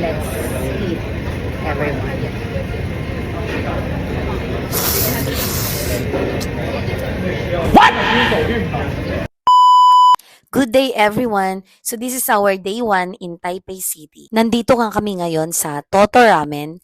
let's eat, everyone. Good day everyone! So this is our day 1 in Taipei City. Nandito nga kami ngayon sa Toto Ramen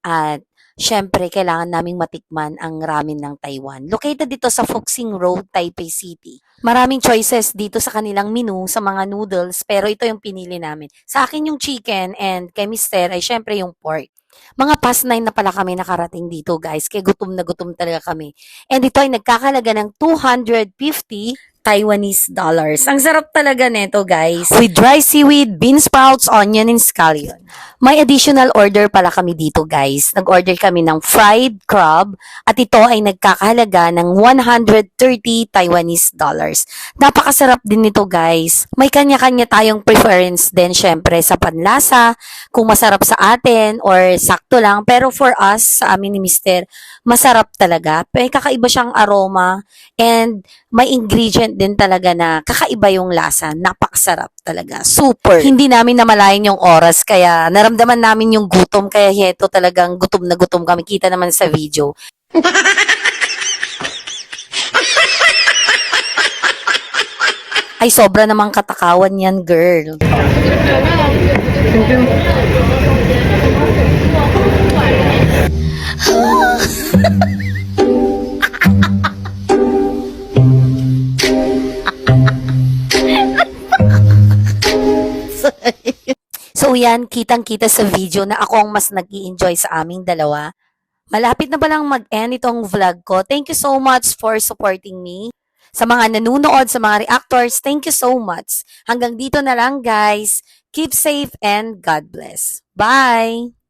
at syempre kailangan naming matikman ang ramen ng Taiwan. Located dito sa Fuxing Road, Taipei City. Maraming choices dito sa kanilang menu sa mga noodles pero ito yung pinili namin. Sa akin yung chicken and kay Mister ay syempre yung pork. Mga past 9 na pala kami nakarating dito guys, kaya gutom na gutom talaga kami. And ito ay nagkakalaga ng 250 Taiwanese dollars. Ang sarap talaga neto guys. With dry seaweed, bean sprouts, onion, and scallion. May additional order pala kami dito guys. Nag-order kami ng fried crab at ito ay nagkakahalaga ng 130 Taiwanese dollars. Napakasarap din nito guys. May kanya-kanya tayong preference din syempre sa panlasa, kung masarap sa atin or sakto lang. Pero for us, sa amin ni Mister, masarap talaga. May kakaiba siyang aroma and may ingredient din talaga na kakaiba yung lasa. Napakasarap talaga. Super. Hindi namin namalayan yung oras kaya naramdaman namin yung gutom kaya heto talagang gutom na gutom kami. Kita naman sa video. Ay sobra namang katakawan yan girl. So yan, kitang-kita sa video na ako ang mas nag-i-enjoy sa aming dalawa. Malapit na palang mag-end itong vlog ko. Thank you so much for supporting me. Sa mga nanonood, sa mga reactors, thank you so much. Hanggang dito na lang guys. Keep safe and God bless. Bye!